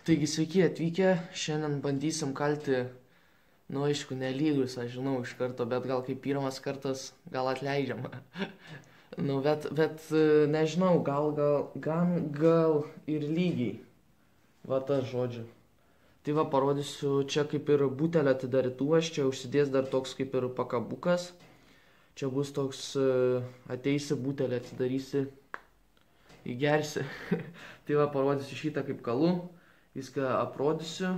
Taigi sveiki atvykę, šiandien bandysim kalti, aišku, nelygus, aš žinau iš karto, bet gal kaip pirmas kartas, gal atleidžiama. bet nežinau, gal ir lygiai. Va tas žodžiu. Tai va parodysiu, čia kaip ir butelio atidarytuvas, čia užsidės dar toks kaip ir pakabukas. Čia bus toks, ateisi butelį atidarysi, įgersi. Tai va parodysiu šitą kaip kalu. Viską aprodysiu.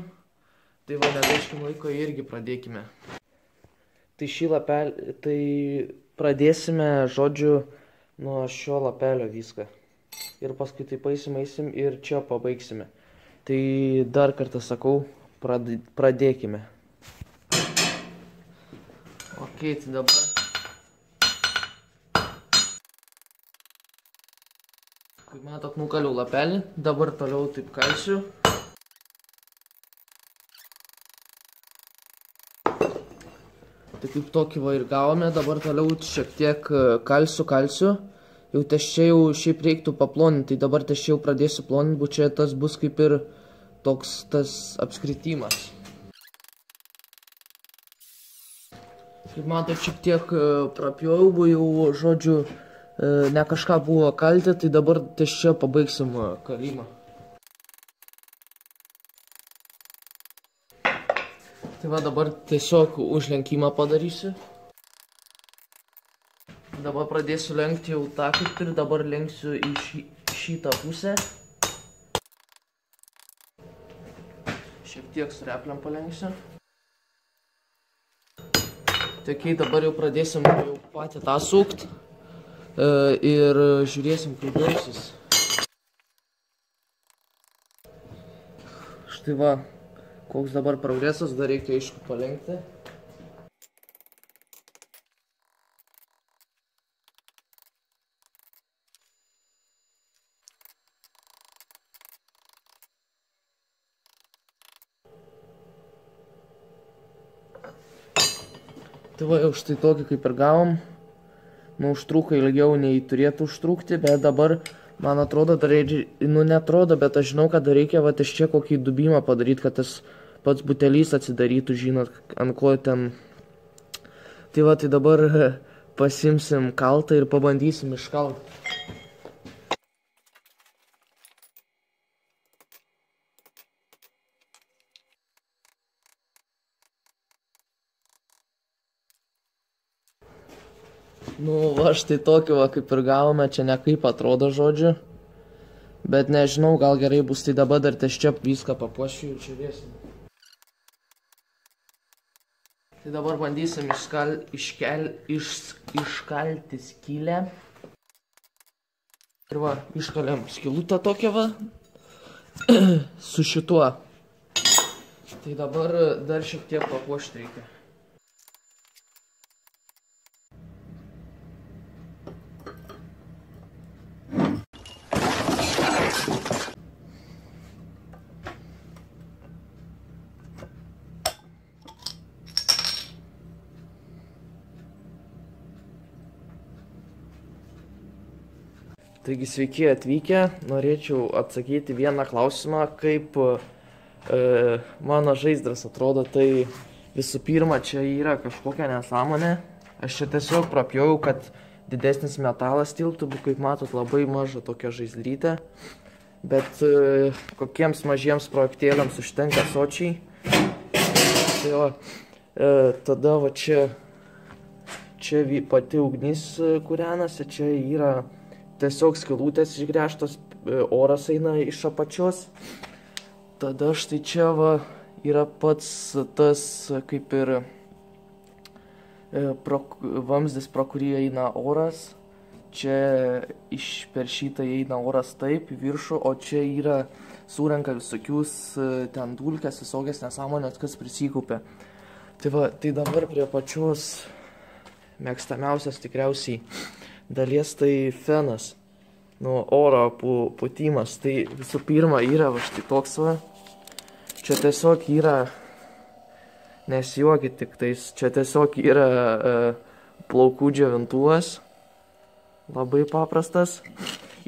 Tai va, negaiškim laiko irgi pradėkime. Tai šį lapelį, tai pradėsime, žodžiu, nuo šio lapelio viską. Ir paskui tai eisim ir čia pabaigsime. Tai dar kartą sakau, pradėkime. Ok, tai dabar. Kaip matot, nukaliau lapelį, dabar toliau taip kalsiu. Tai kaip tokį va ir gavome, dabar toliau šiek tiek kalsiu. Jau čia jau šiaip reiktų paploninti, tai dabar čia jau pradėsiu ploninti, bet čia tas bus kaip ir toks tas apskritimas. Kaip matot, šiek tiek prapjojau, jau žodžiu, ne kažką buvo kalti, tai dabar čia pabaigsim kalimą. Tai va dabar tiesiog užlenkimą padarysiu. Dabar pradėsiu lenkti jau tą kaip ir dabar lenksiu į šitą pusę. Šiek tiek su repliam palenksiu. Tai dabar jau pradėsim jau patį tą sukt ir žiūrėsim kaip gausis. Štai va. Koks dabar progresas, dar reikia aišku palenkti. Tai va jau štai tokį kaip ir gavom. Užtruko ilgiau nei turėtų užtrukti, bet dabar man atrodo, dar netrodo, bet aš žinau, kad dar reikia va iš čia kokį dubimą padaryti, kad tas pats butelys atsidarytų, žinot, ant ko ten. Tai va, tai dabar pasimsim kaltą ir pabandysim iškalti. Va štai tokį va kaip ir gavome, čia ne kaip atrodo žodžiu. Bet nežinau, gal gerai bus, tai dabar dar čia viską papuošiu ir žiūrėsim. Tai dabar bandysim iškalti skylę. Ir va, iškalėm skylutę tokią va, su šituo. Tai dabar dar šiek tiek papuošti reikia. Taigi sveiki atvykę, norėčiau atsakyti vieną klausimą, kaip mano žaizdras atrodo. Tai visų pirma, čia yra kažkokia nesąmonė. Aš čia tiesiog prapjojau, kad didesnis metalas tilptų, kaip matot, labai maža tokia žaizdrytė. Bet kokiems mažiems projektėliams užtenka sočiai. Tai va, tada va čia pati ugnis kūrenasi, čia yra tiesiog skylutės išgręžtos, oras eina iš apačios. Tada štai čia va yra pats tas kaip ir vamzdis, pro kurį eina oras. Čia per šitą eina oras taip į viršų, o čia yra surenka visokius ten dulkes, visokias nesąmonės, kas prisikaupia. Tai va, tai dabar prie pačios mėgstamiausias tikriausiai dalies tai fenas, oro pūtimas. Tai visų pirma yra va štai toks va. Čia tiesiog yra, nesijuokit tik tais, čia tiesiog yra plaukų džiovintuvas. Labai paprastas.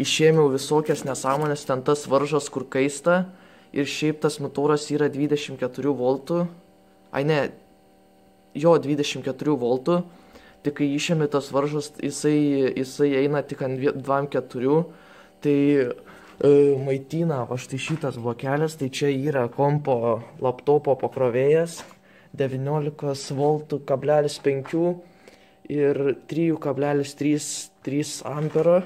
Išėmiau visokias nesąmonės, ten tas varžas, kur kaista. ir šiaip tas motoras yra 24 voltų, ai ne, jo 24 voltų, tik kai išėmė tas varžas, jisai eina tik ant 2.4, tai maitina, va štai šitas blokelis, tai čia yra kompo laptopo pakrovėjas, 19 voltų kablelis 5 ir 3,3 ampero.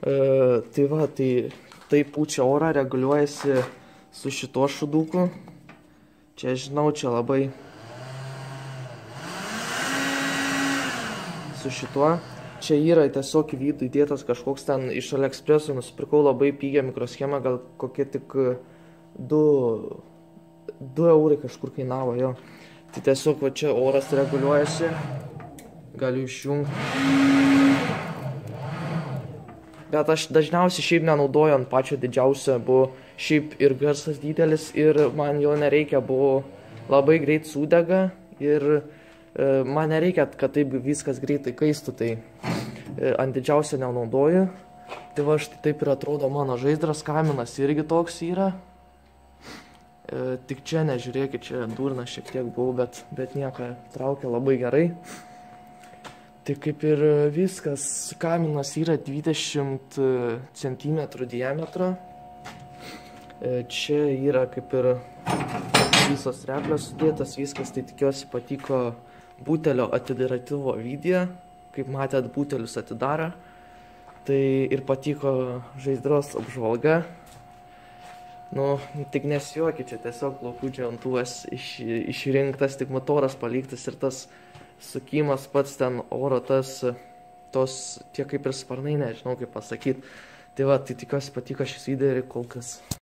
Tai va, tai pučia orą, reguliuojasi su šituo šuduku. Čia žinau, čia labai su šituo. Čia yra tiesiog į vidų įdėtas kažkoks ten iš AliExpresso, nusipirkau labai pigią mikroschemą, gal kokie tik 2 eurai kažkur kainavo jo. Tai tiesiog va čia oras reguliuojasi, galiu išjungti. Bet aš dažniausiai šiaip nenaudoju ant pačio didžiausio, buvo šiaip ir garsas didelis ir man jo nereikia, buvo labai greit sudega ir man nereikia, kad taip viskas greitai kaistų, tai ant didžiausio nenaudoju. Tai va štai taip ir atrodo mano žaizdras, kaminas irgi toks yra. Tik čia nežiūrėkit, čia durnas šiek tiek buvau, bet nieko, traukia labai gerai. Tai kaip ir viskas, kaminas yra 20 cm diametro. Čia yra kaip ir visos replės sudėtas, viskas, tai tikiuosi patiko butelio atidarytuvo video, kaip matėt butelius atidaro. Tai ir patiko žaizdros apžvalga. Nu, tik nesijuokit, čia tiesiog plaukų džiovintuvas išrinktas, tik motoras paliktas ir tas sukimas pats ten oro, tie kaip ir sparnai, nežinau kaip pasakyti. Tai va, tai tikiuosi patiko šis video ir kol kas.